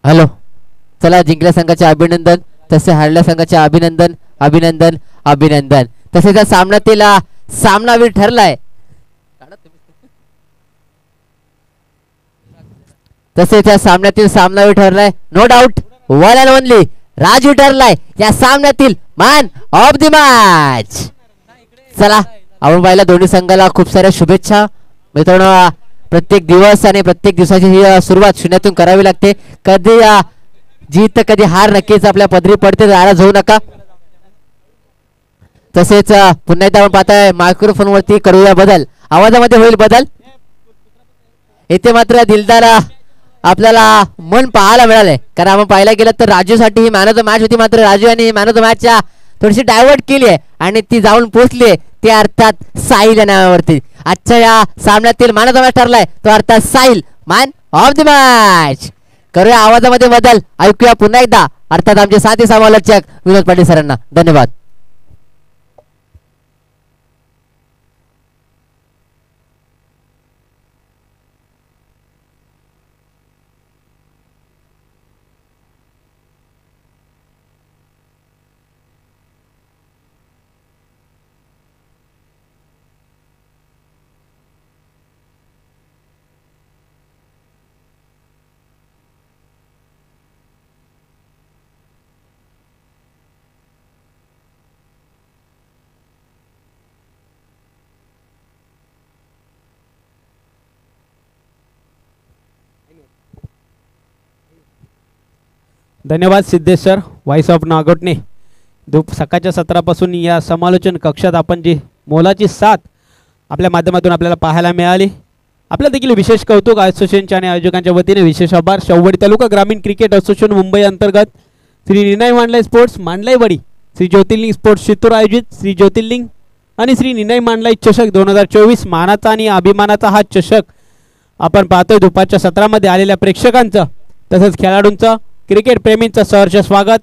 Hello. चला, जिंकल्या संघाचे अभिनंदन, तसे हारल्या संघाचे अभिनंदन अभिनंदन अभिनंदन. तसेच या सामन्यातील सामनावीर ठरलाय, तसेच या सामन्यातील सामनावीर ठरलाय no doubt one and only Raju ठरलाय या सामन्यातील मॅन ऑफ द मॅच. चला, आपण पाहिला दोन्ही संघाला खूप साऱ्या शुभेच्छा मित्रांनो. प्रत्येक दिवस आणि प्रत्येक दिवसाची ही सुरुवात शून्यातून करावी लागते. कधी जीत कधी हार नक्कीच आपल्या पदरी पडते, नाराज होऊ नका. तसेच पुन्हा एकदा आपण पाहताय मायक्रोफोन वरती करूया बदल, आवाजामध्ये होईल बदल. इथे मात्र दिलदार आपल्याला मन पाहायला मिळालंय, कारण आपण पाहायला गेलं तर राजूसाठी he man of the match होती, मात्र राजू यांनी मॅन ऑफ द मॅचच्या थोडीशी डायव्हर्ट केली आहे आणि ती जाऊन पोहोचली ते अर्थात साहिल या नावावरती. आजच्या या सामन्यातील मॅन ऑफ द मॅच ठरलाय तो अर्थात Sahil, man of the match. करूया आवाजामध्ये बदल, ऐकूया पुन्हा एकदा अर्थात आमचे साथी समालोचक विनोद पाटील सरांना. धन्यवाद. धन्यवाद Siddhesh sir, voice of Nagothane. सकाळच्या सत्रापासून या समालोचन कक्षात आपण जी मोलाची साथ आपल्या माध्यमातून आपल्याला पाहायला मिळाली. आपल्या देखील विशेष कौतुक असोसिएशनच्या आणि आयोजकांच्या वतीने विशेष आभार. शेववडी तालुका ग्रामीण क्रिकेट असोसिएशन मुंबई अंतर्गत श्री निनाई मांडलाई स्पोर्ट्स मांडलाईवाडी, श्री ज्योतिर्लिंग स्पोर्ट्स चित्तूर आयोजित श्री ज्योतिर्लिंग आणि श्री निनाई मांडलाई चषक 2024 मानाचा आणि अभिमानाचा हा चषक आपण पाहतोय. दुपारच्या सत्रामध्ये आलेल्या प्रेक्षकांचं तसंच खेळाडूंचं, क्रिकेट प्रेमींचं सहर्ष स्वागत.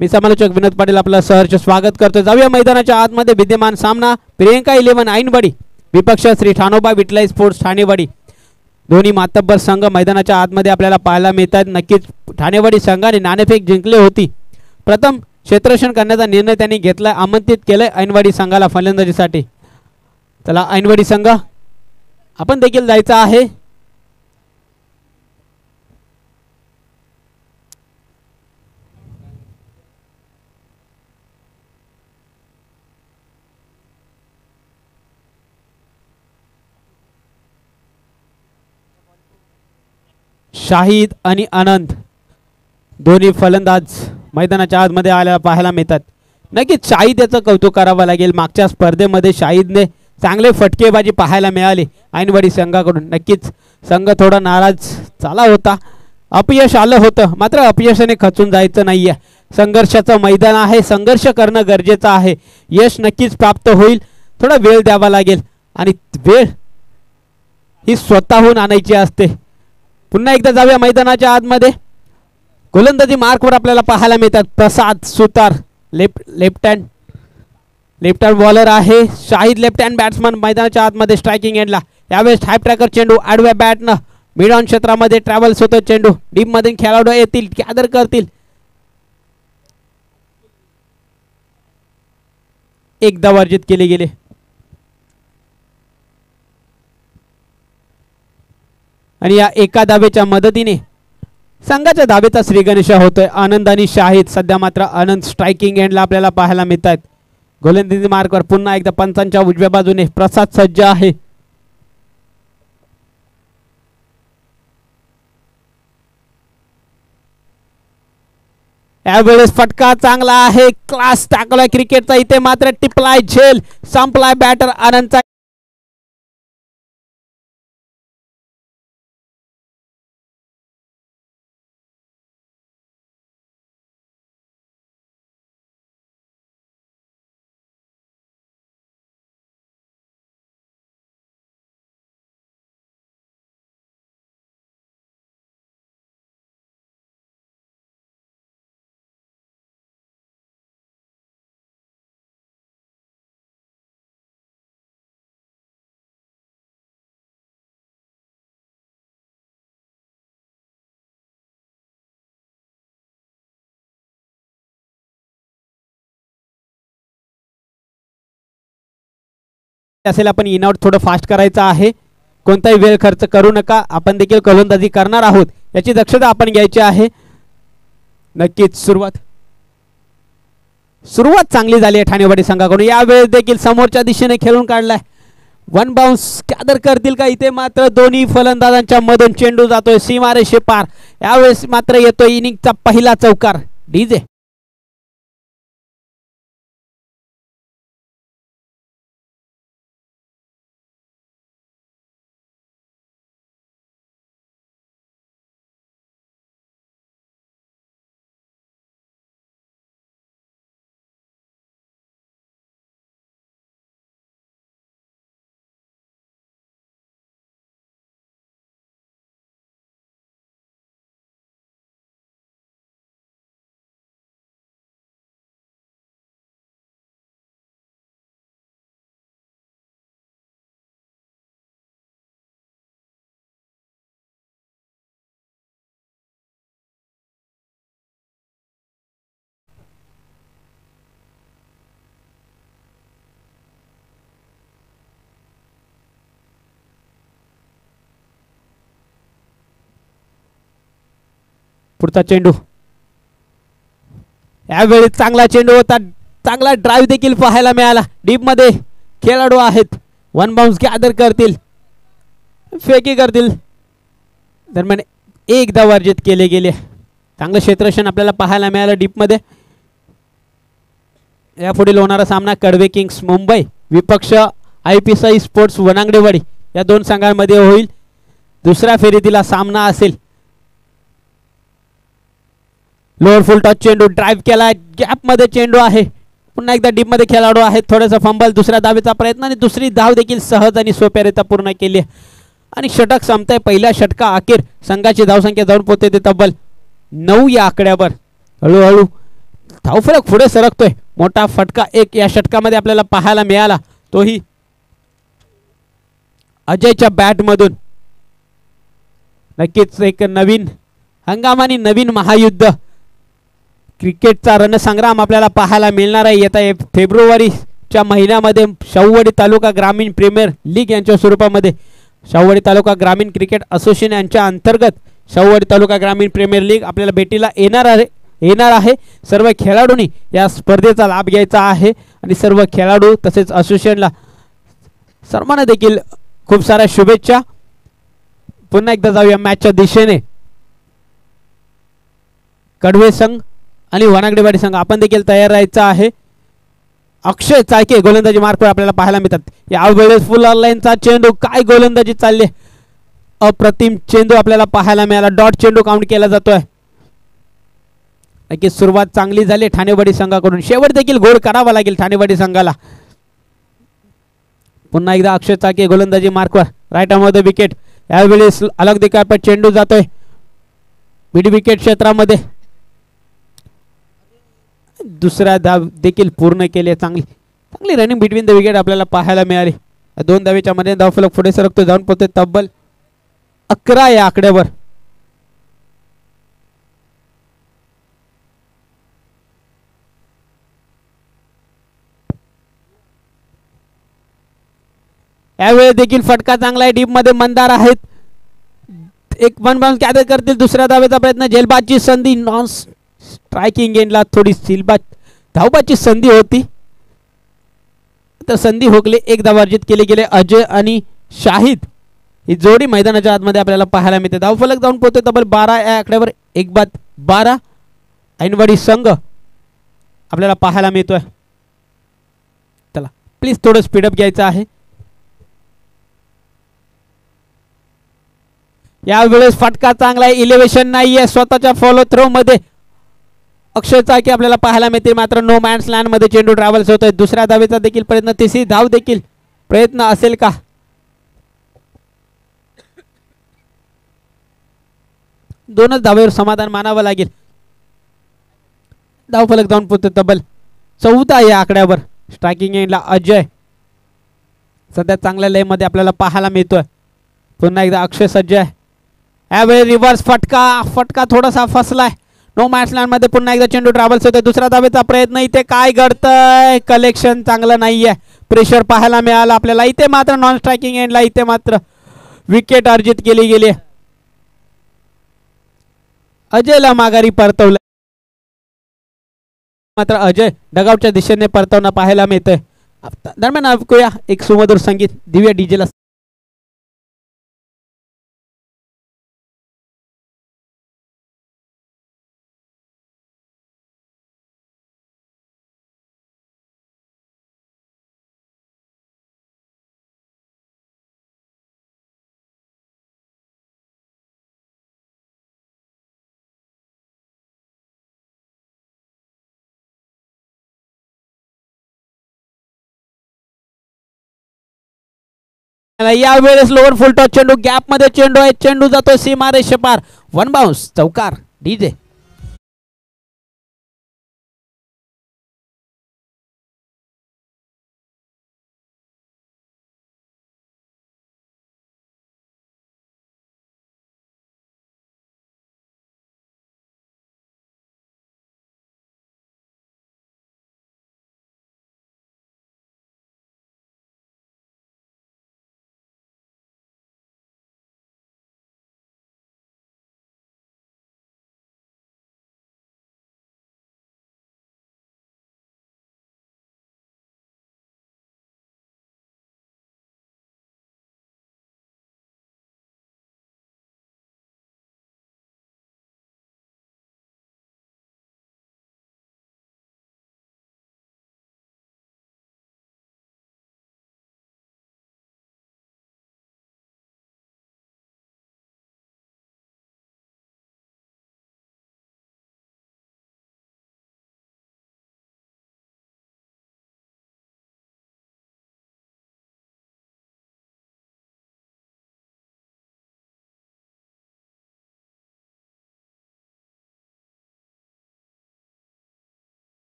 मी समालोचक विनोद पाटील आपलं सहर्ष स्वागत करतो. जाऊया मैदानाच्या आतमध्ये. विद्यमान सामना प्रियंका 11 ऐनवाडी विपक्ष श्री ठाणोबा विठलाई स्पोर्ट्स ठाणेवाडी. दोन्ही मातब्बर संघ मैदानाच्या आतमध्ये आपल्याला पाहायला मिळतात. नक्कीच ठाणेवाडी संघाने नाणेफेक जिंकली होती. प्रथम क्षेत्ररक्षण करण्याचा निर्णय त्यांनी घेतला, आमंत्रित केलंय ऐनवाडी संघाला फलंदाजीसाठी. चला ऐनवाडी संघ आपण देखील जायचं आहे. शाहिद आणि आनंद दोन्ही फलंदाज मैदानाच्या आतमध्ये आल्याला पाहायला मिळतात. नक्कीच शाहिद याचं कौतुक करावं लागेल. मागच्या स्पर्धेमध्ये शाहिदने चांगले फटकेबाजी पाहायला मिळाली ऐनवाडी संघाकडून. नक्कीच संघ थोडा नाराज झाला होता, अपयश आलं होतं, मात्र अपयशाने खचून जायचं नाहीये. संघर्षाचं मैदान आहे, संघर्ष करणं गरजेचं आहे. यश नक्कीच प्राप्त होईल, थोडा वेळ द्यावा लागेल आणि वेळ ही स्वतःहून आणायची असते. पुन्हा एकदा जाऊया मैदानाच्या आतमध्ये. गोलंदाजी मार्कवर आपल्याला पाहायला मिळतात प्रसाद सुतार, लेफ्ट हँड बॉलर आहे. शाहिद लेफ्ट हँड बॅट्समन मैदानाच्या आतमध्ये स्ट्रायकिंग एंडला. यावेळेस हाय ट्रॅकर चेंडू आडव्या बॅटनं मिड ऑन क्षेत्रामध्ये ट्रॅव्हल्स होतो. चेंडू डीप मध्ये खेळाडू येतील, गॅदर करतील. एक धाव अर्जित केली गेली. आणि या एका धावेच्या मदतीने संघाच्या धावेचा श्रीगणेश होतोय. आनंद आणि शाहिद. सध्या मात्र आनंद स्ट्रायकिंग एंडला आपल्याला पाहायला मिळतात. गोलंदाजी मार्कवर पुन्हा एकदा पंचांच्या उजव्या बाजूने प्रसाद सज्ज आहे. यावेळेस फटका चांगला आहे, क्लास टाकलाय क्रिकेटचा. इथे मात्र टिपलाय झेल, संपलाय बॅटर आनंदचा. असेल आपण इन आउट थोडं फास्ट करायचं आहे. कोणताही वेळ खर्च करू नका. आपण देखील गोलंदाजी करणार आहोत याची दक्षता आपण घ्यायची आहे. नक्कीच सुरुवात चांगली झाली आहे ठाणेवाडी संघाकडून. यावेळेस देखील समोरच्या दिशेने खेळून काढलाय. वन बाउन्स गॅदर करतील का? इथे मात्र दोन्ही फलंदाजांच्या मधून चेंडू जातोय सीमारेषे पार. यावेळेस मात्र येतोय इनिंगचा पहिला चौकार. डीजे पुढचा चेंडू. यावेळी चांगला चेंडू होता. चांगला ड्राईव्ह देखील पाहायला मिळाला. डीप मध्ये खेळाडू आहेत. वन बाउन्स गॅदर करतील, फेकी करतील. दरम्यान एक धाव अर्जित केले गेले. चांगलं क्षेत्ररक्षण आपल्याला पाहायला मिळालं डीप मध्ये. यापुढील होणारा सामना कडवे किंग्स मुंबई विपक्ष IPSI स्पोर्ट्स वनांगडेवाडी या दोन संघांमध्ये होईल. दुसऱ्या फेरीतील हा सामना असेल. लोअर फुल टॉस चेंडू ड्राईव्ह केला. गॅप मध्ये चेंडू आहे. पुन्हा एकदा डीप मध्ये खेळाडू आहेत. थोडासा फंबल. दुसऱ्या धावेचा प्रयत्न आणि दुसरी धाव देखील सहज आणि सोप्यारित्या पूर्ण केली आणि षटक संपतंय. पहिल्या षटका अखेर संघाची धावसंख्या जाऊन पोहोचते ते तब्बल 9 या आकड्यावर. हळूहळू धावफलक पुढे सरकतोय. मोठा फटका एक या षटकामध्ये आपल्याला पाहायला मिळाला. तोही अजयच्या बॅट मधून. नक्कीच एक नवीन हंगाम आणि नवीन महायुद्ध क्रिकेटचा रणसंग्राम आपल्याला पाहायला मिळणार आहे. येत्या फेब्रुवारीच्या महिन्यामध्ये शाहूवाडी तालुका ग्रामीण प्रीमियर लीग यांच्या स्वरूपामध्ये शाहूवाडी तालुका ग्रामीण क्रिकेट असोसिएशन यांच्या अंतर्गत शाहूवाडी तालुका ग्रामीण प्रीमियर लीग आपल्याला भेटीला येणार आहे. सर्व खेळाडूंनी या स्पर्धेचा लाभ घ्यायचा आहे आणि सर्व खेळाडू तसेच असोसिएशनला सर्वांना देखील खूप साऱ्या शुभेच्छा. पुन्हा एकदा जाऊया मॅचच्या दिशेने. कडवे संघ आणि वनागडेवाडी संघ आपण देखील तयार राहायचं आहे. अक्षय चाळके गोलंदाजी मार्कवर आपल्याला पाहायला मिळतात. यावेळेस फुल ऑनलाईनचा चेंडू. काय गोलंदाजी चालली. अप्रतिम चेंडू आपल्याला पाहायला मिळाला. डॉट चेंडू काउंट केला जातोय. नक्कीच सुरुवात चांगली झाली ठाणेवाडी संघाकडून. शेवट देखील गोड करावा लागेल ठाणेवाडी संघाला. पुन्हा एकदा अक्षय चाळके गोलंदाजी मार्कवर. राईट मध्ये विकेट. यावेळेस अलग दिक्कात चेंडू जातोय मिड विकेट क्षेत्रामध्ये. दुसऱ्या धाव देखील पूर्ण केली. चांगली रनिंग बिटवीन द विकेट आपल्याला पाहायला मिळाली. 2 धावेच्या मध्ये धावफलक पुढे सरकतो. जाऊन पोहोचते तब्बल 11 या आकड्यावर. यावेळी देखील फटका चांगला आहे. डीप मध्ये मंदार आहेत. एक वन बाउन्स गॅदर करतील. दुसऱ्या धावेचा प्रयत्न. झेलबादची संधी. नॉन स्ट्रायकिंग एंडला थोडी धावबाची संधी होती तर संधी हुकली. एक धाव अर्जित केले गेले. अजय आणि शाहिद ही जोडी मैदानाच्या आतमध्ये आपल्याला पाहायला मिळते. धावफलक जाऊन पोहोचते तब्बल 12 या आकड्यावर. 1-12 ऐनवाडी संघ आपल्याला पाहायला मिळतोय. चला प्लीज थोडं स्पीडअप घ्यायचं आहे. यावेळेस फटका चांगला आहे. इलेव्हेशन नाहीये स्वतःच्या फॉलो थ्रो मध्ये. अक्षय चाळके आपल्याला पाहायला मिळते. मात्र नो मॅन्स लँड मध्ये चेंडू ट्रॅव्हल्स होतोय. दुसऱ्या धावेचा देखील प्रयत्न. तिसरी धाव देखील प्रयत्न असेल का? दोनच धावेवर समाधान मानावं लागेल. धावफलक जाऊन पोहोचतो तब्बल 14 या आकड्यावर. स्ट्रायकिंग एंडला अजय सध्या चांगल्या लय मध्ये आपल्याला पाहायला मिळतोय. पुन्हा एकदा अक्षय सज्ज आहे. यावेळी रिव्हर्स फटका थोडासा फसलाय. नो मॅचलँड मध्ये पुन्हा एकदा चेंडू ट्रॅव्हल्स होते. दुसरा धावेचा प्रयत्न. इथे काय घडतंय, कलेक्शन चांगलं नाहीये. प्रेशर पाहायला मिळालं आपल्याला. इथे मात्र नॉन स्ट्रायकिंग एंडला इथे मात्र विकेट अर्जित केली गेली. अजयला माघारी परतवलं. मात्र अजय डगआउटच्या दिशेने परतवणं पाहायला मिळतंय. दरम्यान ऐकूया एक सुमधुर संगीत दिव्या डीजेला. यावेळेस लोअर फुल टॉस चेंडू, गॅप मध्ये चेंडू आहे. चेंडू जातो सीमारेषे पार. वन बाउन्स, चौकार. डीजे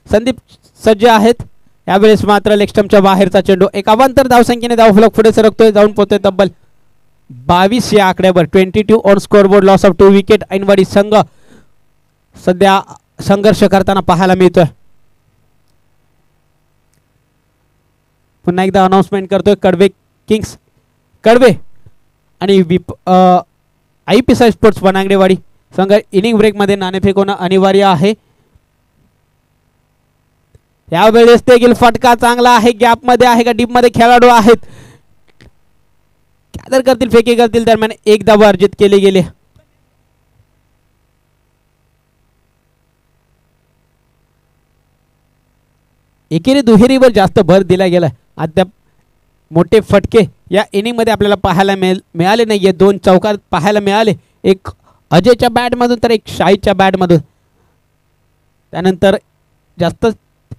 संदीप सज्ज आहेत. यावेळेस मात्र लेगस्टम्पच्या बाहेरचा चेंडू. एक अवांतर धावसंख्येने धावफलक पुढे सरकतोय. जाऊन पोहोचतोय तब्बल 22 या आकड्यावर. 22 on scoreboard. Loss of 2 wicket. Ainwadi संघ सध्या संघर्ष करताना पाहायला मिळतोय. पुन्हा एकदा अनाउन्समेंट करतोय. कडवे किंग्स कडवे आणि IPSI स्पोर्ट्स वनांगडेवाडी संघ इनिंग ब्रेक मध्ये नाणेफेक होणं अनिवार्य आहे. यावेळेस देखील फटका चांगला आहे. गॅप मध्ये आहे का डीप मध्ये खेळाडू आहेत. कॅदर करतील, फेकी करतील. दरम्यान एक धाव अर्जित केले गेले. एकेरी दुहेरीवर जास्त भर दिला गेला. अद्याप मोठे फटके या इनिंग मध्ये आपल्याला पाहायला मिळाले नाहीये. 2 चौकार पाहायला मिळाले. एक अजयच्या बॅट मधून तर एक शाहीदच्या बॅट मधून. त्यानंतर जास्त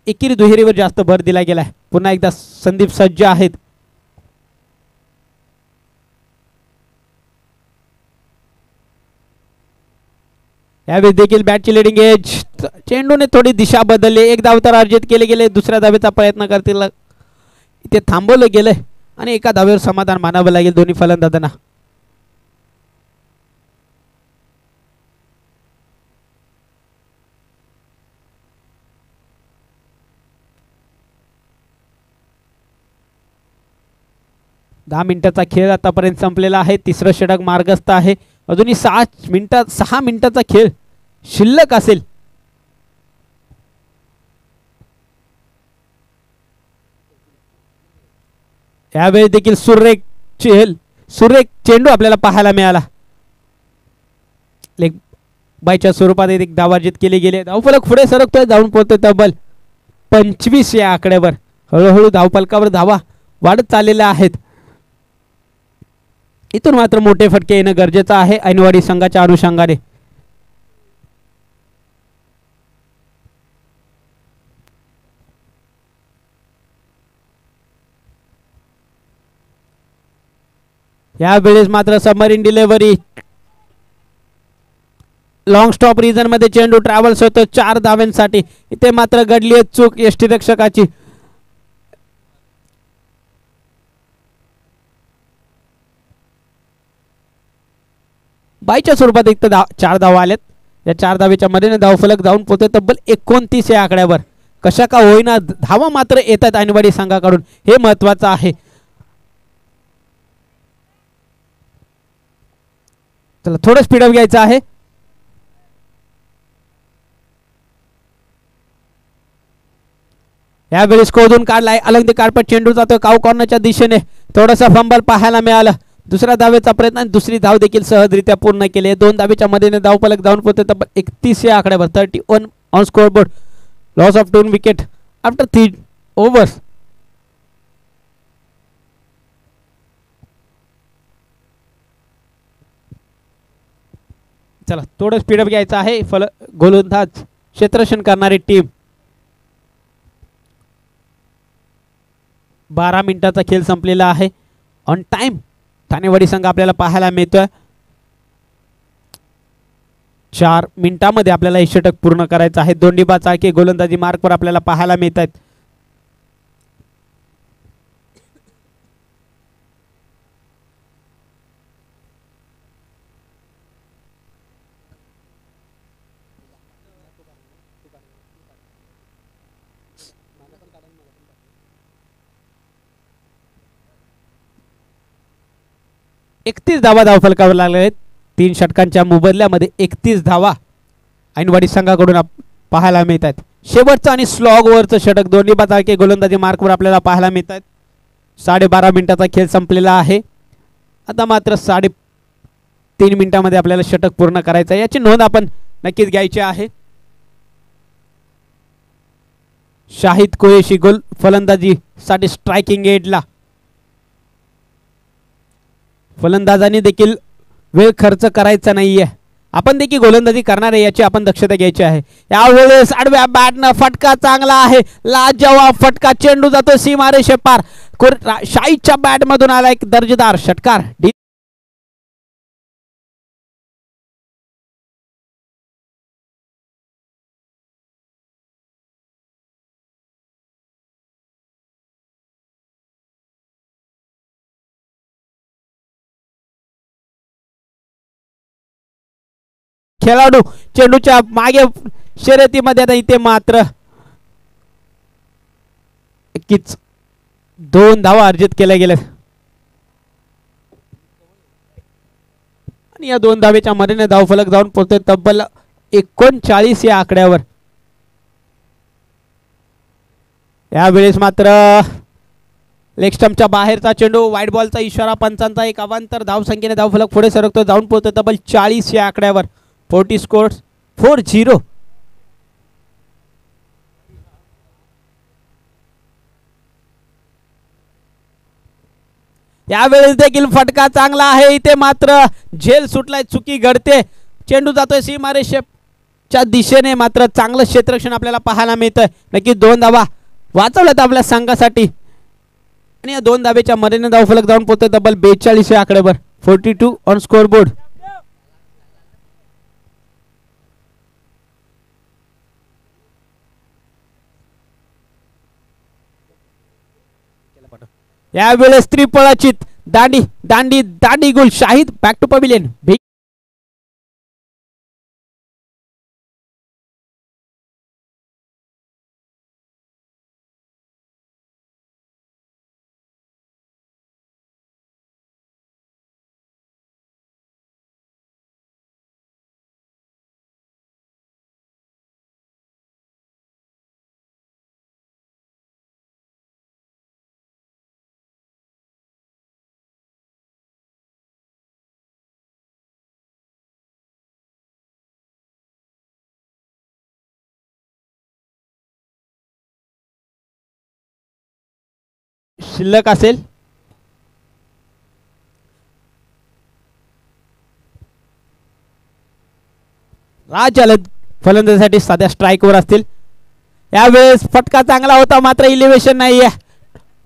एकेरी दुहेरीवर जास्त भर दिला गेला. पुन्हा एकदा संदीप सज्ज आहेत. यावेळी देखील बॅटची लिडिंग एज. चेंडूने थोडी दिशा बदलली. एक धाव तर अर्जित केले गेले. दुसऱ्या धावेचा प्रयत्न करतील. इथे थांबवलं गेलंय आणि एका धावेवर समाधान मानावं लागेल दोन्ही फलंदाजांना. दहा मिनिटाचा खेळ आतापर्यंत संपलेला आहे. तिसरं षटक मार्गस्थ आहे. अजूनही 6 मिनिटाचा खेळ शिल्लक असेल. यावेळी देखील सुरेख चेंडू आपल्याला पाहायला मिळाला. लेग बायच्या स्वरूपात एक धाव अर्जित केली गेली. धावफलक पुढे सरकतोय. जाऊन पोहोचतोय तब्बल 25 या आकड्यावर. हळूहळू धावफलकावर धावा वाढत चाललेल्या आहेत. इथून मात्र मोठे फटके येणं गरजेचं आहे ऐनवाडी संघाच्या अनुषंगाने. यावेळेस मात्र submarine delivery long stop region मध्ये चेंडू ट्रॅव्हल्स होतो 4 धाव्यांसाठी. इथे मात्र घडली आहे चूक यष्टीरक्षकाची. बाईच्या स्वरूपात एक तर 4 धावा आल्यात. या 4 धावेच्या मध्ये धावफलक जाऊन पोहोचते तब्बल 29 या आकड्यावर. कशा का होईना धावा मात्र येतात ऐनवाडी संघाकडून, हे महत्वाचं आहे. चला थोडं स्पीडअप घ्यायचं आहे. यावेळी स्कोरधून काढलाय अलंग दी कार्पेट, चेंडू जातो काऊ कॉर्नरच्या दिशेने. थोडासा फंबल पाहायला मिळालं. दुसऱ्या धावेचा प्रयत्न आणि दुसरी धाव देखील सहजरित्या पूर्ण केली. 2 धावेच्या मदतीने धावफलक जाऊन पोहोचते तब्बल 31 या आकड्यावर. 31 on scoreboard. Loss of 2 wicket after 3 overs. चला थोडं स्पीडअप घ्यायचं आहे. गोलंदाज क्षेत्ररक्षण करणारी टीम. 12 मिनिटाचा खेळ संपलेला आहे. ऑन टाइम ठाणेवाडी संघ आपल्याला पाहायला मिळतोय. 4 मिनिटांमध्ये आपल्याला हे षटक पूर्ण करायचं आहे. दोंडीबा चाळके गोलंदाजी मार्कवर आपल्याला पाहायला मिळत आहेत. एकतीस धावा धावफलकावर लागले आहेत. 3 षटकांच्या मोबदल्यामध्ये 31 धावा ऐनवाडी संघाकडून पाहायला मिळत आहेत. शेवटचं आणि स्लॉगवरचं षटक दोंडीबा चाळके गोलंदाजी मार्कवर आपल्याला पाहायला मिळत आहेत. 12.5 मिनिटाचा खेळ संपलेला आहे. आता मात्र 3.5 मिनिटांमध्ये आपल्याला षटक पूर्ण करायचं आहे. याची नोंद आपण नक्कीच घ्यायची आहे. शाहिद कुरेशी गोल फलंदाजीसाठी स्ट्रायकिंग एजला. फलंदाजांनी देखील वेळ खर्च करायचा नाहीये. आपण देखील गोलंदाजी करणार आहे याची आपण दक्षता घ्यायची आहे. यावेळेस आडव्या बॅटनं फटका चांगला आहे. लाजवाब फटका. चेंडू जातो सीमारेषे पार. शाहीदच्या बॅट मधून आला एक दर्जेदार षटकार. खेळाडू चेंडूच्या मागे शर्यतीमध्ये. आता इथे मात्र 2 धावा अर्जित केल्या गेल्या आणि या 2 धावेच्या मदतीने धावफलक जाऊन पोहोचते तब्बल 39 या आकड्यावर. यावेळेस मात्र लेग स्टंपच्या बाहेरचा चेंडू, वाईट बॉलचा इशारा, पंचांचा एक अवांतर धावसंख्येने धावफलक पुढे सरकतो, जाऊन पोहोचतो तब्बल 40 या आकड्यावर. 40 स्कोर्स 4-0. यावेळेस देखील फटका चांगला आहे. इथे मात्र झेल सुटलाय, चुकी घडते. चेंडू जातोय सीमारेषेच्या दिशेने. मात्र चांगलं क्षेत्ररक्षण आपल्याला पाहायला मिळतंय. नक्की 2 धावा वाचवल्यात आपल्या संघासाठी आणि या 2 धावेच्या मदतीने धावफलक जाऊन पोहोचतो तब्बल 42 या आकड्यावर. 42 ऑन स्कोरबोर्ड. यावेळेस त्रिफळाची दांडी दांडी दांडी गोल. Shahid back to pavilion. शिल्लक असेल राज अलद फलंदाजीसाठी साध्या स्ट्राईकवर असतील. यावेळेस फटका चांगला होता मात्र इलिव्हेशन नाही आहे.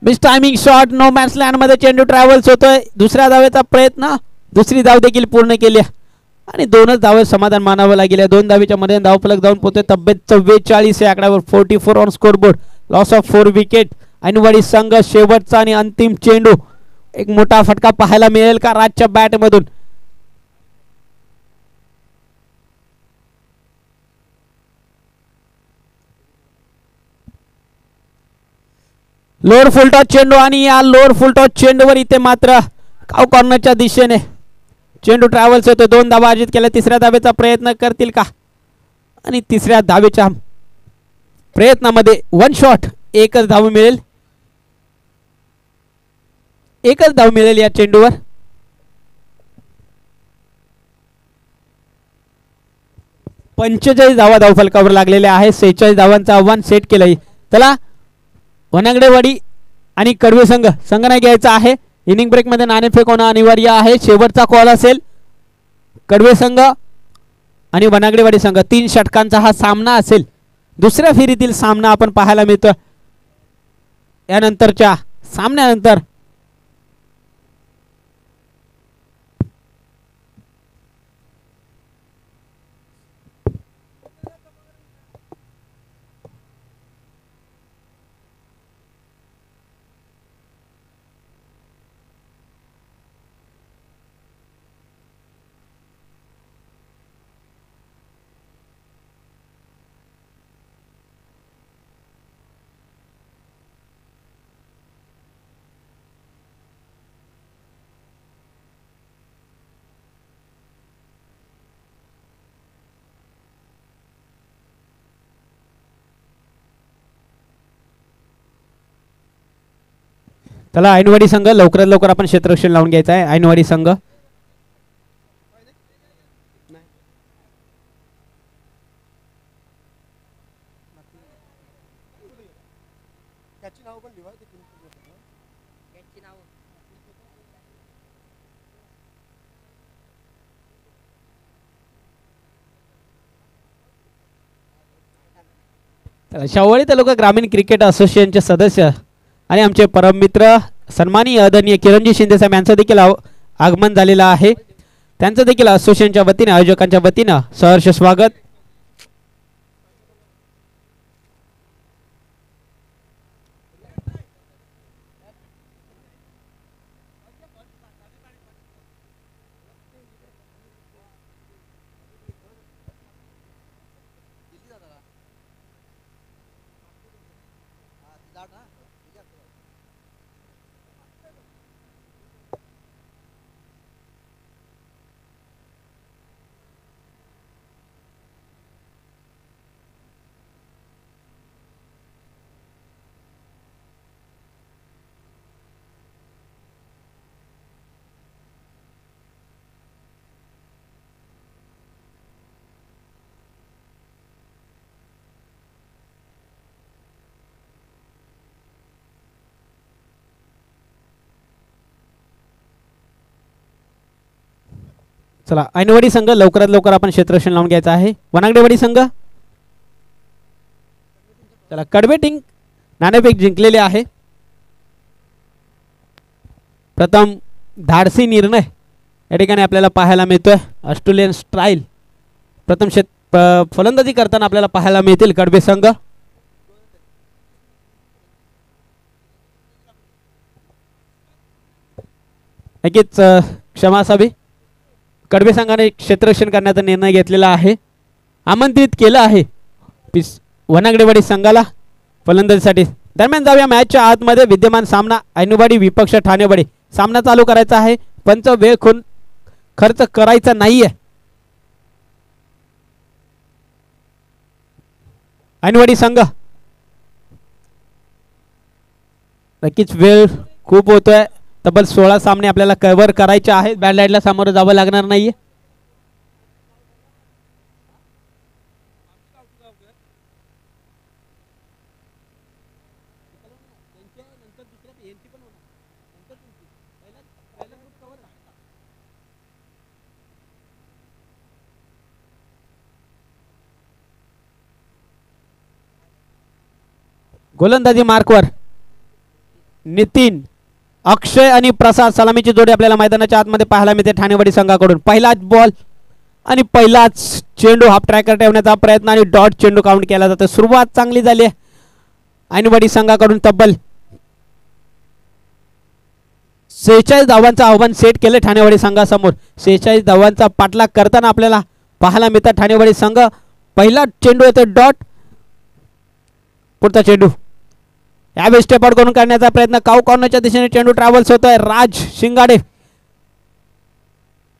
Miss timing shot no man's land मध्ये चेंडू ट्रॅव्हल्स होतोय. दुसऱ्या धावेचा प्रयत्न, दुसरी धाव देखील पूर्ण केली आणि 2च धावे समाधान मानावं लागेल. 2 धावेच्या मध्ये धावफलक जाऊन पोहोचतोय तब्येत 44 या आकड्यावर. 44 on scoreboard. Loss of 4 wicket. Ainwadi संघ शेवटचा आणि अंतिम चेंडू. एक मोठा फटका पाहायला मिळेल का राजच्या बॅट मधून? लोअर फुलटॉस चेंडू आणि या लोअर फुलटॉस चेंडूवर इथे मात्र काव कॉर्नरच्या दिशेने चेंडू ट्रॅव्हल्स होतो. 2 धावा अर्जित केल्या. तिसऱ्या धावेचा प्रयत्न करतील का? आणि तिसऱ्या धावेच्या प्रयत्नामध्ये 1 शॉट, एकच धाव मिळेल. एकच धाव मिळेल या चेंडूवर. पंचेचाळीस धावा धावफलकावर लागलेल्या आहे. 46 धावांचं आव्हान सेट केलंय. त्याला वनागडेवाडी आणि कडवे संघ नाही घ्यायचा आहे. इनिंग ब्रेक मध्ये नाणेफेक होणं अनिवार्य आहे. शेवटचा कॉल असेल. कडवे संघ आणि वनागडेवाडी संघ 3 षटकांचा हा सामना असेल. दुसऱ्या फेरीतील सामना आपण पाहायला मिळतो. यानंतरच्या सामन्यानंतर त्याला ऐनवाडी संघ लवकरात लवकर आपण क्षेत्ररक्षण लावून घ्यायचं आहे. ऐनवाडी संघ शावळी तालुका ग्रामीण क्रिकेट असोसिएशनचे सदस्य आणि आमचे परम मित्र सन्माननीय आदरणीय किरणजी शिंदे साहेब यांचं देखील आगमन झालेलं आहे. त्यांचं देखील असोसिएशनच्या वतीने, आयोजकांच्या वतीने सहर्ष स्वागत. चला ऐनवाडी संघ लवकरात लवकर आपण क्षेत्ररक्षण लावून घ्यायचं आहे. वनागडेवाडी संघ चला कडवे टीम नाणेफेक जिंकलेले आहे. प्रथम धाडसी निर्णय या ठिकाणी आपल्याला पाहायला मिळतोय. ऑस्ट्रेलियन स्टाईल प्रथम फलंदाजी करताना आपल्याला पाहायला मिळतील कडवे संघ. नक्कीच क्षमा असावी. कडवे संघाने क्षेत्ररक्षण करण्याचा निर्णय घेतलेला आहे. आमंत्रित केलं आहे वनागडेवाडी संघाला फलंदाजीसाठी. दरम्यान जाऊया मॅचच्या आतमध्ये. विद्यमान सामना ऐनवाडी विपक्ष ठाणेवाडी. सामना चालू करायचा आहे. पंच वेळ खून खर्च करायचा नाहीये. ऐनवाडी संघ नक्कीच वेळ खूप होतोय. तब्बल 16 सामने आपल्याला कव्हर करायचे आहेत. बॅड लाईटला सामोरं जावं लागणार नाहीये. गोलंदाजी मार्कवर नितीन, अक्षय आणि प्रसाद सलामीची जोडी आपल्याला मैदानाच्या आतमध्ये पाहायला मिळते ठाणेवाडी संघाकडून. पहिलाच बॉल आणि पहिलाच चेंडू हाफ ट्रॅकर ठेवण्याचा प्रयत्न आणि डॉट चेंडू काउंट केला जातो. सुरुवात चांगली झाली आहे ऐनवाडी संघाकडून. तब्बल 46 धावांचं आव्हान सेट केले ठाणेवाडी संघासमोर. 46 धावांचा पाठलाग करताना आपल्याला पाहायला मिळतात ठाणेवाडी संघ. पहिला चेंडू येतो डॉट. पुढचा चेंडू यावेळी स्टेप आउट करून करण्याचा प्रयत्न. काऊ कॉर्नरच्या दिशेने चेंडू ट्रॅव्हल्स होतोय. राज शिंगाडे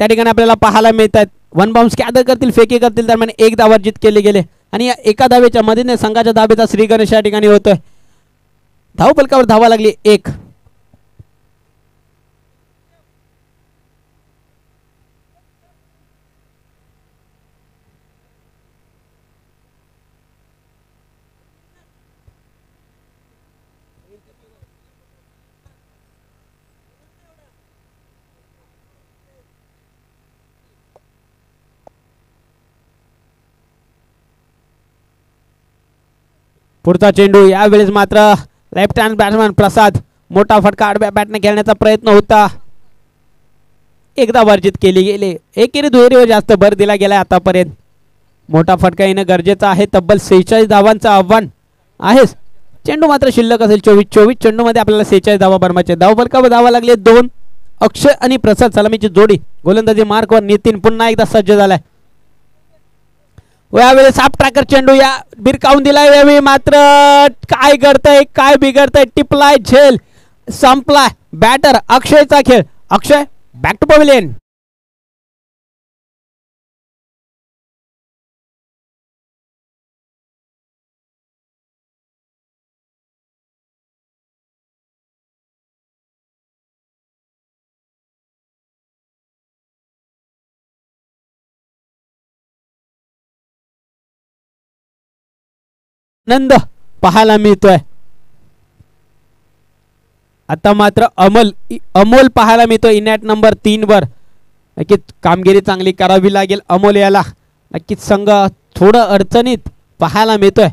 त्या ठिकाणी आपल्याला पाहायला मिळतात. वन बाउन्स गॅदर करतील, फेकी करतील, दरम्यान एक धाव अर्जित केले गेले आणि या एका धावेच्या मदतीने संघाच्या धावेचा श्री गणेश या ठिकाणी होतोय. धावफलकावर धावा लागली 1. पुढचा चेंडू यावेळेस मात्र लेफ्ट हँड बॅट्समॅन प्रसाद मोठा फटका आडव्या बॅटने खेळण्याचा प्रयत्न होता. एकदा वर्जित केली गेली. एकेरी दुहेरीवर जास्त भर दिला गेला आतापर्यंत. मोठा फटका येणं गरजेचं आहे. तब्बल 46 धावांचं आव्हान आहेच. चेंडू मात्र शिल्लक असेल 24 चेंडू मध्ये आपल्याला 46 धावा बनवायचे. धावफलकावर धावा लागले 2. अक्षय आणि प्रसाद सलामीची जोडी. गोलंदाजी मार्कवर नितीन पुन्हा एकदा सज्ज झालाय. यावेळी साफ ट्रॅकर चेंडू या बिरकावून दिलाय. यावेळी मात्र काय घडतंय, काय बिघडतंय. टिपलाय, झेल संपलाय. बॅटर अक्षयचा खेळ. अक्षय बॅक टू पवेलियन. आनंद पाहायला मिळतोय. आता मात्र अमोल पाहायला मिळतोय इनॅट नंबर 3 वर. नक्कीच कामगिरी चांगली करावी लागेल अमोल याला. नक्कीच संघ थोडं अडचणीत पाहायला मिळतोय.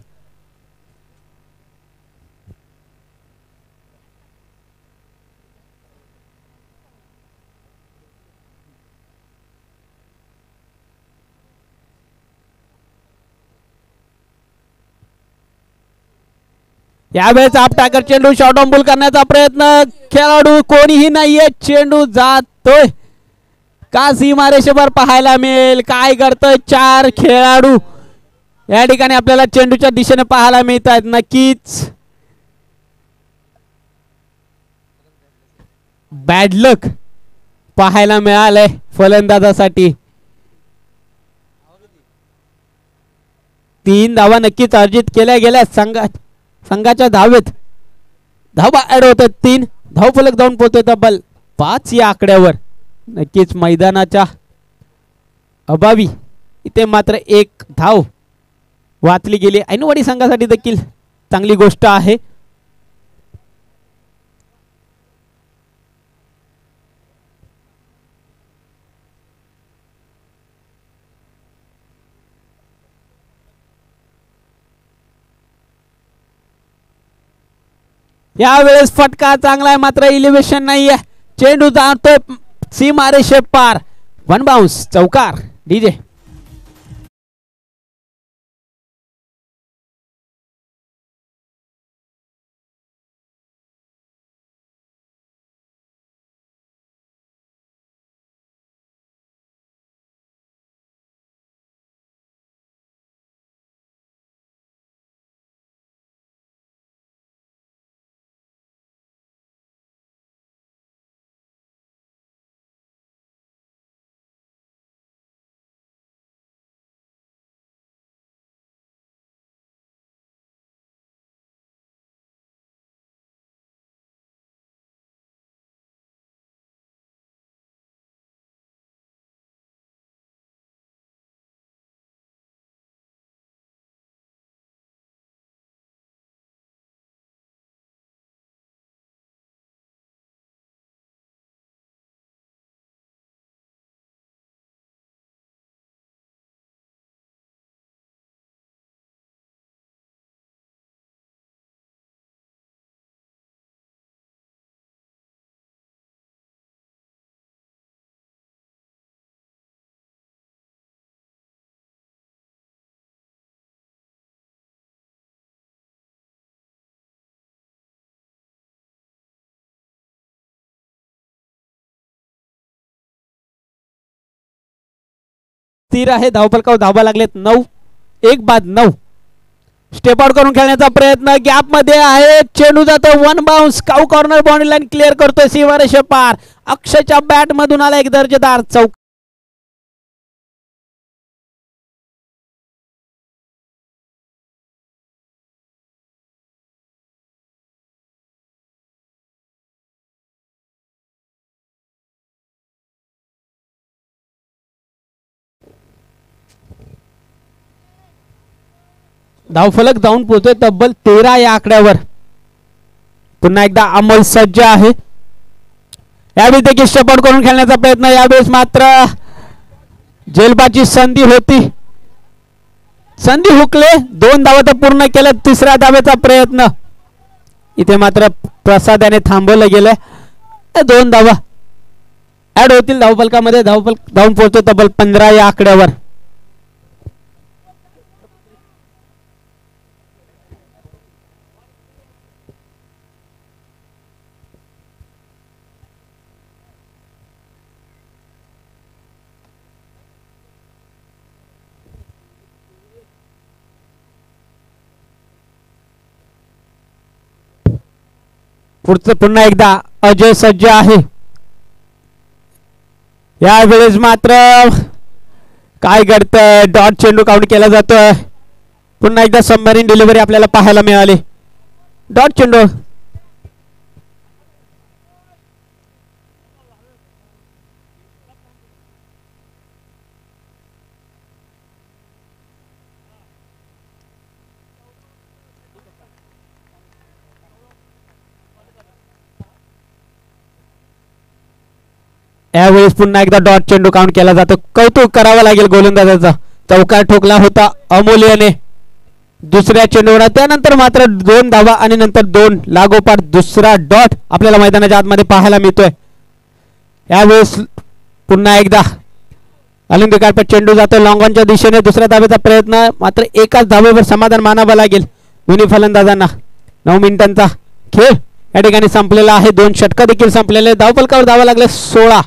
यावेळेस आप टाकर चेंडू शॉर्ट ऑन बॉल करण्याचा प्रयत्न. खेळाडू कोणीही नाहीये. चेंडू जातोय का सीमारेषेवर पाहायला मिळेल. काय करतोय 4 खेळाडू या ठिकाणी आपल्याला चेंडूच्या दिशेने पाहायला मिळतात. नक्कीच बॅड लक पाहायला मिळालंय फलंदाजासाठी. 3 धावा नक्कीच अर्जित केल्या गेल्या. संघाच्या धावेत धावा ऍड होतात. 3 धावफलक जाऊन पोहोचतोय तब्बल 5 या आकड्यावर. नक्कीच मैदानाच्या अभावी इथे मात्र 1 धाव वाचली गेली. ऐनवाडी संघासाठी देखील चांगली गोष्ट आहे. यावेळेस फटका चांगला आहे मात्र इलिव्हेशन नाहीये. चेंडू जातोय सीमारेषे पार. वन बाउन्स चौकार. डीजे स्थिर आहे. धावफलकावर धावा लागलेत 9. 1-9. स्टेप आउट करून खेळण्याचा प्रयत्न. गॅप मध्ये आहे. चेंडू जातो वन बाउन्स. काऊ कॉर्नर बाउंड्री लाईन क्लिअर करतोय सीमारेषे पार. अक्षयच्या बॅट मधून आला एक दर्जेदार चौक. धावफलक जाऊन पोहोचतोय तब्बल 13 या आकड्यावर. पुन्हा एकदा अमोल सज्ज आहे. यावेळी देखील स्टेप आउट करून खेळण्याचा प्रयत्न. यावेळेस मात्र जेलबाची संधी होती. संधी हुकले. 2 धावा तर पूर्ण केल्या. तिसऱ्या धावेचा प्रयत्न इथे मात्र प्रसाद याने थांबवलं गेलंय. 2 धावा ऍड होतील धावफलकामध्ये. धावफलक जाऊन पोहोचतोय तब्बल 15 या आकड्यावर. पुढचं पुन्हा एकदा अजय सज्ज आहे. यावेळेस मात्र काय घडतंय. डॉट चेंडू काउंट केला जातोय. पुन्हा एकदा सबमरीन डिलिव्हरी आपल्याला पाहायला मिळाली. डॉट चेंडू. यावेळेस पुन्हा एकदा डॉट चेंडू काउंट केला जातो. कौतुक करावं लागेल गोलंदाजाचा. चौकार ठोकला होता अमूल्यने दुसऱ्या चेंडूवर. त्यानंतर मात्र 2 धावा आणि नंतर 2 लागोपाठ दुसरा डॉट आपल्याला मैदानाच्या आतमध्ये पाहायला मिळतोय. यावेळेस पुन्हा एकदा ऑलिम्पिक कार्पेट चेंडू जातो लॉंग ऑनच्या दिशेने. दुसऱ्या धावेचा प्रयत्न. मात्र एकाच धावेवर समाधान मानावं लागेल दोन्ही फलंदाजांना. 9 मिनिटांचा खेळ या ठिकाणी संपलेला आहे. 2 षटकं देखील संपलेले. धावफलकावर धावा लागले 16.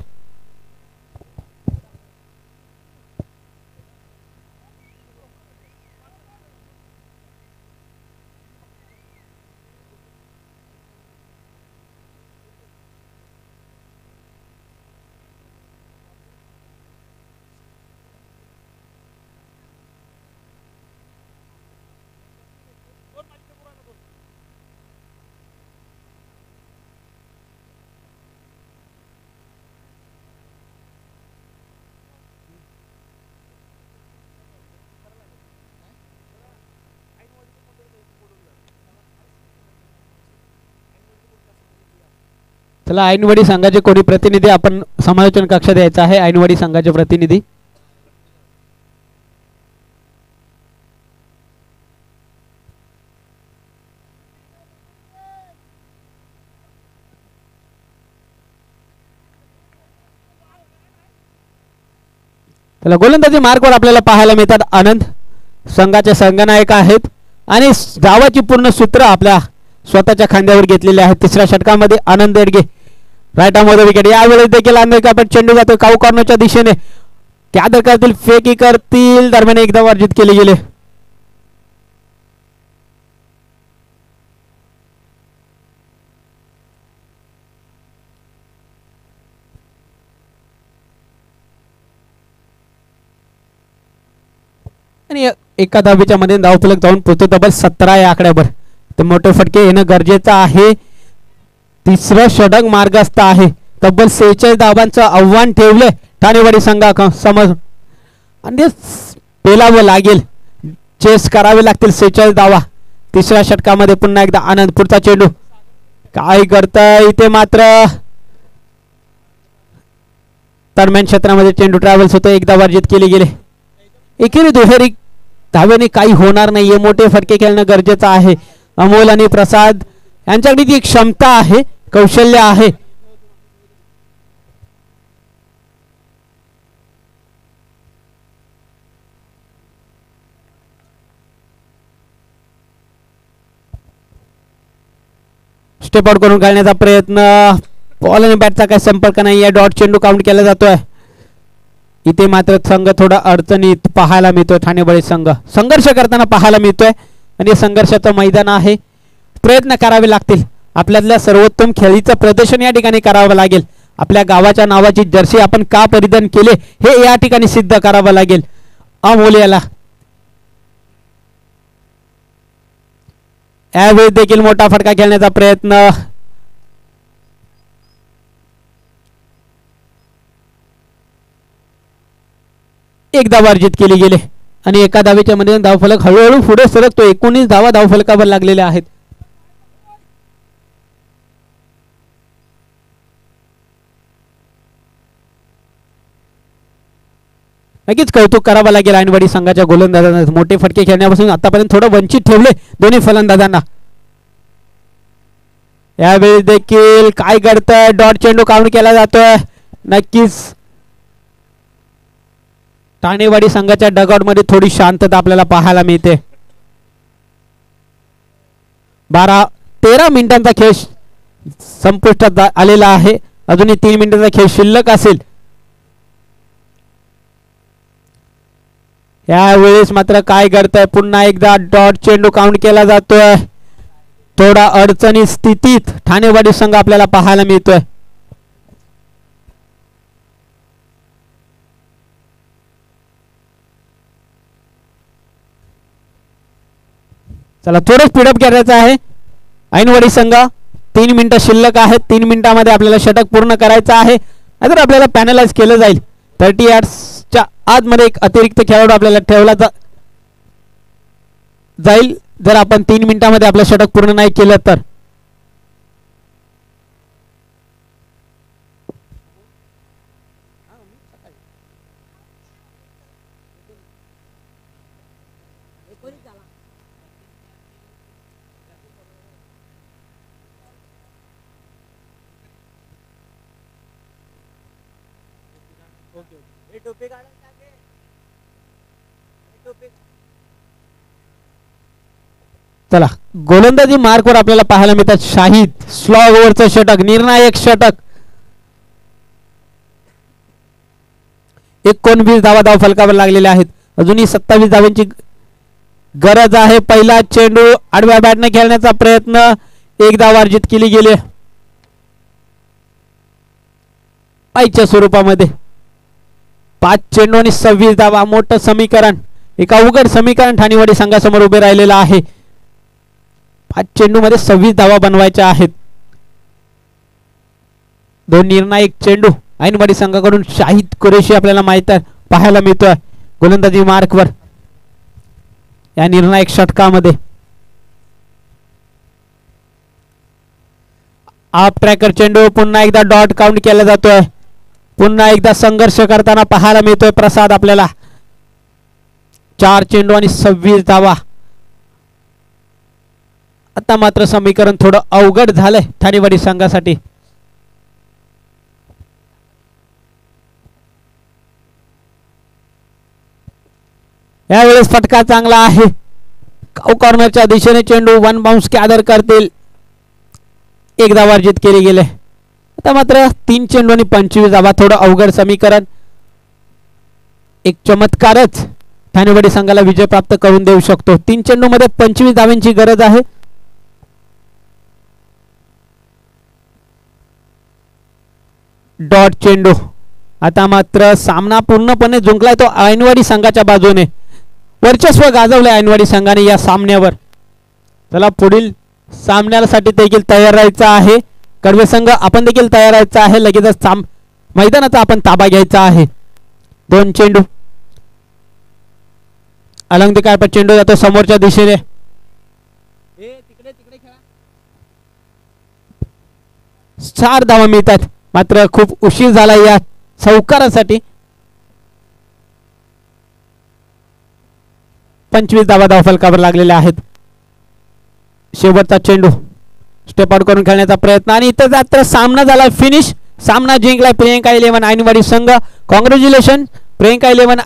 चला ऐनवाडी संघाचे कोणी प्रतिनिधी आपण समालोचन कक्षात यायचा आहे. ऐनवाडी संघाचे प्रतिनिधी. चला गोलंदाजी मार्कवर आपल्याला पाहायला मिळतात आनंद. संघाचे संघनायक आहेत आणि धावाची पूर्ण सूत्र आपल्या स्वतःच्या खांद्यावर घेतलेले आहेत. तिसऱ्या षटकामध्ये आनंद देडगे राईट आर्ममध्ये विकेट. यावेळेस देखील ऑलिम्पिक कार्पेट चेंडू जातो काऊ कॉर्नरच्या दिशेने. कॅदर करतील फेकी करतील. दरम्यान एकदा वर्जित केले गेले. आणि एका धावेच्या मध्ये धावफलक जाऊन पोहोचतो तब्बल 17 या आकड्यावर. तर मोठे फटके येणं गरजेचं आहे. तिसरं षटक मार्गस्थ आहे. तब्बल 46 धावांचं आव्हान ठेवले ठाणेवाडी संघासमोर आणि पेलावं लागेल. चेस करावे लागतील 46 धावा. तिसऱ्या षटकामध्ये पुन्हा एकदा आनंद. पुढचा चेंडू काय करताय इथे मात्र दरम्यान क्षेत्रामध्ये चेंडू ट्रॅव्हल्स होतो. एकदा वर्जित केले गेले. एकेरी दुहेरी धावेने काही होणार नाहीये. मोठे फटके खेळणं गरजेचं आहे. अमोल आणि प्रसाद यांच्याकडे ती क्षमता आहे, कौशल्य आहे. स्टेप आउट करून घालण्याचा प्रयत्न. बॉल आणि बॅटचा काही संपर्क नाही आहे. डॉट चेंडू काउंट केला जातोय. इथे मात्र संघ थोडा अडचणीत पाहायला मिळतोय. ठाणेबळी संघ संघर्ष करताना पाहायला मिळतोय आणि या संघर्षाचं मैदान आहे. प्रयत्न करावे लागतील. आपल्यातल्या सर्वोत्तम खेळीचं प्रदर्शन या ठिकाणी करावं लागेल. आपल्या गावाच्या नावाची जर्सी आपण का परिधान केले हे या ठिकाणी सिद्ध करावं लागेल. अमोल याला यावेळी देखील मोठा फटका खेळण्याचा प्रयत्न. एक धाव अर्जित केली गेले आणि एका धावेच्या मध्ये धावफलक हळूहळू पुढे सरकतो. 19 धावा धावफलकावर लागलेल्या आहेत. नक्कीच कौतुक करावं लागेल ऐनवाडी संघाच्या गोलंदाजांना. मोठे फटके खेळण्यापासून आतापर्यंत थोडं वंचित ठेवले दोन्ही फलंदाजांना. यावेळी देखील काय घडतंय. डॉट चेंडू काउंट केला जातोय. नक्कीच ठाणेवाडी संघाच्या डगआउट मध्ये थोडी शांतता आपल्याला पाहायला मिळते. 13 मिनिटांचा खेळ संपुष्टात आलेला आहे. अजूनही 3 मिनिटांचा खेळ शिल्लक असेल. यावेळेस मात्र काय घडतंय. पुन्हा एकदा डॉट चेंडू काउंट केला जातोय. थोडा अडचणी स्थितीत ठाणेवाडी संघ आपल्याला पाहायला मिळतोय. चला थोडं स्पीडअप करायचं आहे. ऐनवाडी संघ 3 मिनिटं शिल्लक आहेत. 3 मिनिटांमध्ये आपल्याला षटक पूर्ण करायचं आहे. नाहीतर आपल्याला पॅनलाइज केलं जाईल. 30 यार्ड्सच्या आतमध्ये एक अतिरिक्त खेळाडू आपल्याला ठेवला जाईल जर आपण 3 मिनिटांमध्ये आपलं षटक पूर्ण नाही केलं तर. चला गोलंदाजी मार्कवर आपल्याला पाहायला मिळतात. शाहिद स्लॉग ओव्हरचं षटक, निर्णायक षटक. 19 धावा धाव फलकावर लागलेल्या आहेत. अजूनही 27 धावांची गरज आहे. पहिला चेंडू आडव्या बॅटने खेळण्याचा प्रयत्न. 1 धाव अर्जित केली गेली पायच्या स्वरूपामध्ये. 5 चेंडू आणि 26 धावा. मोठं समीकरण, एक अवघड समीकरण ठाणेवाडी संघासमोर उभे राहिलेलं आहे. 5 चेंडू मध्ये 26 धावा बनवायच्या आहेत. 2 निर्णायक चेंडू ऐनवाडी संघाकडून शाहिद कुरेशी आपल्याला माहित आहे पाहायला मिळतोय गोलंदाजी मार्कवर या निर्णायक षटकामध्ये. ऑफ ट्रॅकर चेंडू पुन्हा एकदा डॉट काउंट केला जातोय. पुन्हा एकदा संघर्ष करताना पाहायला मिळतोय प्रसाद आपल्याला. 4 चेंडू आणि 26 धावा. आता मात्र समीकरण थोडं अवघड झालंय ठाणेवाडी संघासाठी. यावेळेस फटका चांगला आहे. कॉर्नरच्या दिशेने चेंडू 1 बाउन्स गॅदर करतील. 1 धाव अर्जित केली गेले. आता मात्र 3 चेंडू आणि 25 धावा. थोडं अवघड समीकरण. एक चमत्कारच ठाणेवाडी संघाला विजय प्राप्त करून देऊ शकतो. 3 चेंडू मध्ये 25 धावांची गरज आहे. डॉट चेंडू. आता मात्र सामना पूर्णपणे जिंकलाय तो ऐनवाडी संघाच्या बाजूने. वर्चस्व गाजवले ऐनवाडी संघाने या सामन्यावर. चला पुढील सामन्यासाठी देखील तयार राहायचं आहे. कडवे संघ आपण देखील तयार राहायचं आहे. लगेचच मैदानाचा आपण ताबा घ्यायचा आहे. 2 चेंडू अलंग काय पण चेंडू जातो समोरच्या दिशेने. 4 धावा मिळतात. मात्र खूप उशीर झाला या चौकारासाठी. 25 धावा धावफलकावर लागलेल्या आहेत. शेवटचा चेंडू स्टेप आउट करून खेळण्याचा प्रयत्न आणि इथं मात्र सामना झाला फिनिश. सामना जिंकला प्रियंका 11 ऐनवाडी संघ. कॉंग्रॅच्युलेशन प्रियंका 11